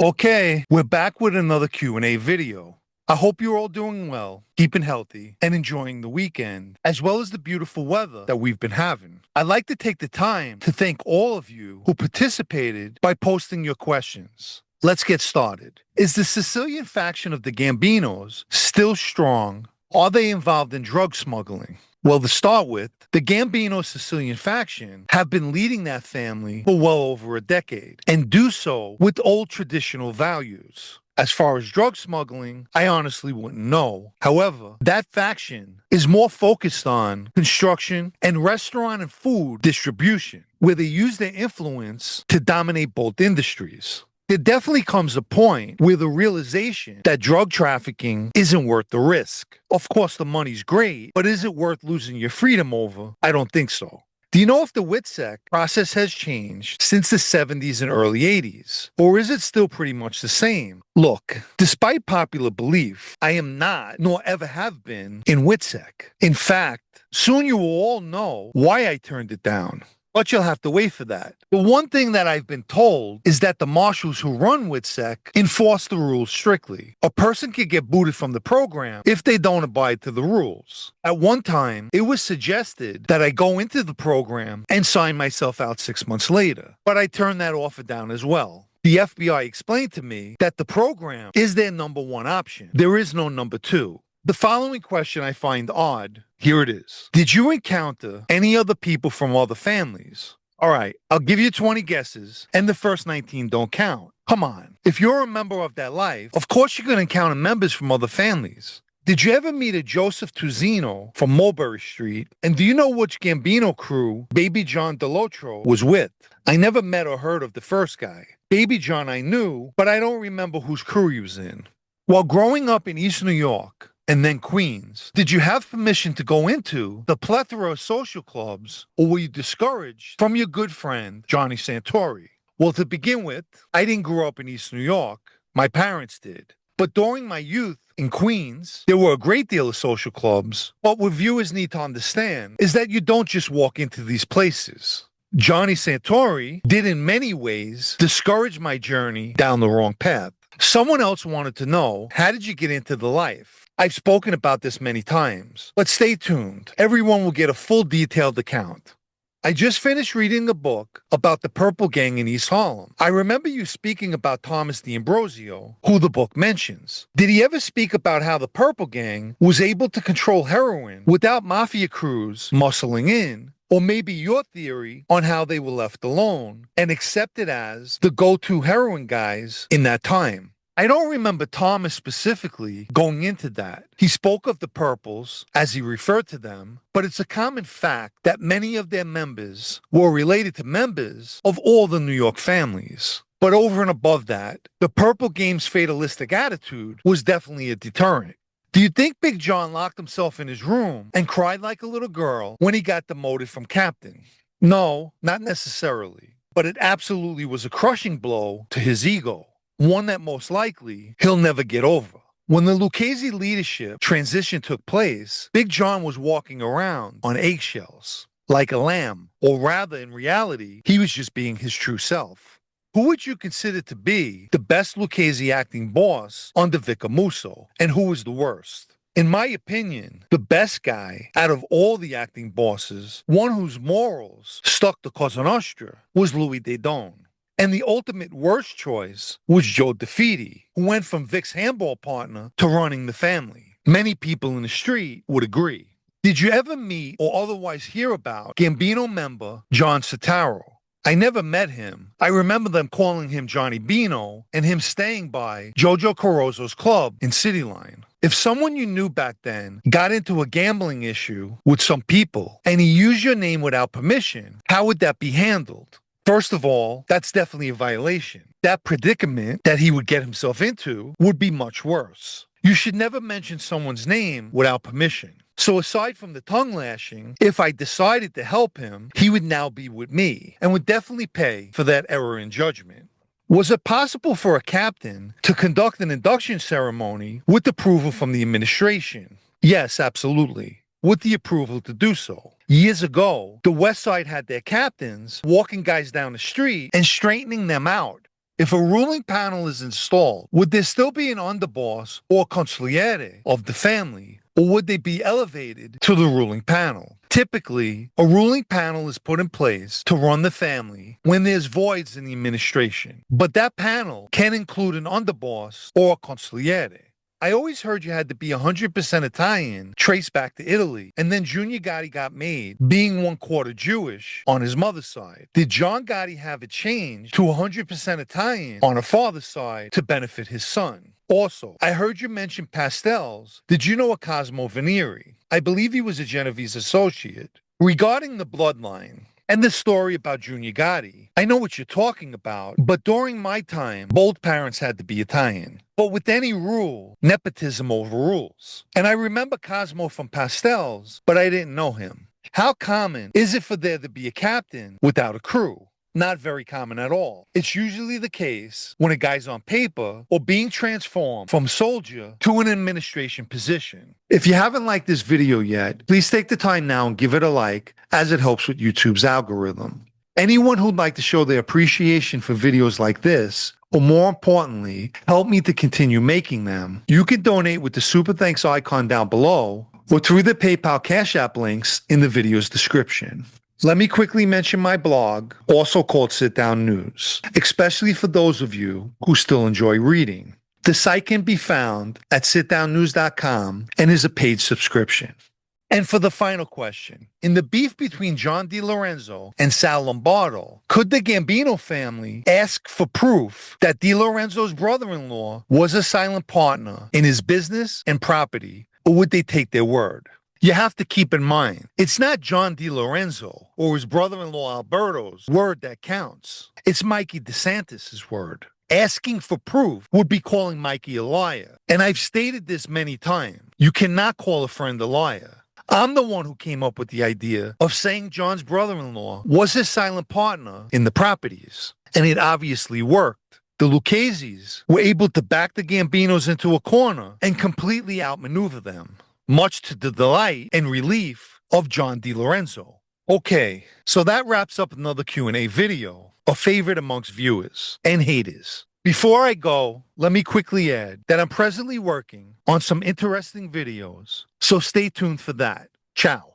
Okay, we're back with another Q&A video. I hope you're all doing well, keeping healthy, and enjoying the weekend, as well as the beautiful weather that we've been having. I'd like to take the time to thank all of you who participated by posting your questions. Let's get started. Is the Sicilian faction of the Gambinos still strong? Are they involved in drug smuggling? Well, to start with, the Gambino Sicilian faction have been leading that family for well over a decade, and do so with old traditional values. As far as drug smuggling, I honestly wouldn't know. However, that faction is more focused on construction and restaurant and food distribution, where they use their influence to dominate both industries. There definitely comes a point where the realization that drug trafficking isn't worth the risk. Of course, the money's great, but is it worth losing your freedom over? I don't think so. Do you know if the WITSEC process has changed since the 70s and early 80s? Or is it still pretty much the same? Look, despite popular belief, I am not, nor ever have been, in WITSEC. In fact, soon you will all know why I turned it down. But you'll have to wait for that. The one thing that I've been told is that the marshals who run WITSEC enforce the rules strictly. A person could get booted from the program if they don't abide to the rules. At one time, it was suggested that I go into the program and sign myself out 6 months later, but I turned that offer down as well. The FBI explained to me that the program is their number one option. There is no number two. The following question I find odd. Here it is. Did you encounter any other people from other families? All right, I'll give you 20 guesses, and the first 19 don't count. Come on. If you're a member of that life, of course you're going to encounter members from other families. Did you ever meet a Joseph Tuzino from Mulberry Street? And do you know which Gambino crew Baby John DeLotro was with? I never met or heard of the first guy. Baby John I knew, but I don't remember whose crew he was in. While growing up in East New York, and then Queens, did you have permission to go into the plethora of social clubs, or were you discouraged from your good friend, Johnny Santori? Well, to begin with, I didn't grow up in East New York. My parents did. But during my youth in Queens, there were a great deal of social clubs. But what viewers need to understand is that you don't just walk into these places. Johnny Santori did in many ways discourage my journey down the wrong path. Someone else wanted to know, how did you get into the life? I've spoken about this many times, but stay tuned. Everyone will get a full detailed account. I just finished reading a book about the Purple Gang in East Harlem. I remember you speaking about Thomas D'Ambrosio, who the book mentions. Did he ever speak about how the Purple Gang was able to control heroin without Mafia crews muscling in? Or maybe your theory on how they were left alone and accepted as the go-to heroin guys in that time. I don't remember Thomas specifically going into that. He spoke of the Purples, as he referred to them, but it's a common fact that many of their members were related to members of all the New York families. But over and above that, the Purple Gang's fatalistic attitude was definitely a deterrent. Do you think Big John locked himself in his room and cried like a little girl when he got demoted from captain? No, not necessarily. But it absolutely was a crushing blow to his ego. One that most likely he'll never get over. When the Lucchese leadership transition took place, Big John was walking around on eggshells, like a lamb, or rather in reality, he was just being his true self. Who would you consider to be the best Lucchese acting boss under Vicar Musso, and who was the worst? In my opinion, the best guy out of all the acting bosses, one whose morals stuck to Cosa Nostra, was Louis Dedone. And the ultimate worst choice was Joe DeFede, who went from Vic's handball partner to running the family. Many people in the street would agree. Did you ever meet or otherwise hear about Gambino member John Sotaro? I never met him. I remember them calling him Johnny Bino and him staying by Jojo Carozzo's club in Cityline. If someone you knew back then got into a gambling issue with some people and he used your name without permission, how would that be handled? First of all, that's definitely a violation. That predicament that he would get himself into would be much worse. You should never mention someone's name without permission. So aside from the tongue lashing, if I decided to help him, he would now be with me and would definitely pay for that error in judgment. Was it possible for a captain to conduct an induction ceremony with approval from the administration? Yes, absolutely. With the approval to do so. Years ago, the West Side had their captains walking guys down the street and straightening them out. If a ruling panel is installed, would there still be an underboss or consigliere of the family, or would they be elevated to the ruling panel? Typically, a ruling panel is put in place to run the family when there's voids in the administration, but that panel can include an underboss or a consigliere. I always heard you had to be 100% Italian, traced back to Italy, and then Junior Gotti got made, being 1/4 Jewish on his mother's side. Did John Gotti have it changed to 100% Italian on her father's side to benefit his son? Also, I heard you mention pastels. Did you know a Cosmo Venieri? I believe he was a Genovese associate. Regarding the bloodline, and the story about Junior Gotti, I know what you're talking about, but during my time, both parents had to be Italian. But with any rule, nepotism overrules. And I remember Cosmo from Pastels, but I didn't know him. How common is it for there to be a captain without a crew? Not very common at all. It's usually the case when a guy's on paper or being transformed from soldier to an administration position. If you haven't liked this video yet, please take the time now and give it a like, as it helps with YouTube's algorithm. Anyone who'd like to show their appreciation for videos like this, or more importantly, help me to continue making them, you can donate with the super thanks icon down below or through the PayPal Cash App links in the video's description. Let me quickly mention my blog, also called Sitdownnews, especially for those of you who still enjoy reading. The site can be found at sitdownnews.com and is a paid subscription. And for the final question, in the beef between John DiLorenzo and Sal Lombardo, could the Gambino family ask for proof that DiLorenzo's brother-in-law was a silent partner in his business and property, or would they take their word? You have to keep in mind, it's not John DiLorenzo or his brother-in-law Alberto's word that counts. It's Mikey DeSantis' word. Asking for proof would be calling Mikey a liar. And I've stated this many times. You cannot call a friend a liar. I'm the one who came up with the idea of saying John's brother-in-law was his silent partner in the properties. And it obviously worked. The Luccheses were able to back the Gambinos into a corner and completely outmaneuver them, much to the delight and relief of John DiLorenzo. Okay, so that wraps up another Q&A video, a favorite amongst viewers and haters. Before I go, let me quickly add that I'm presently working on some interesting videos, so stay tuned for that. Ciao.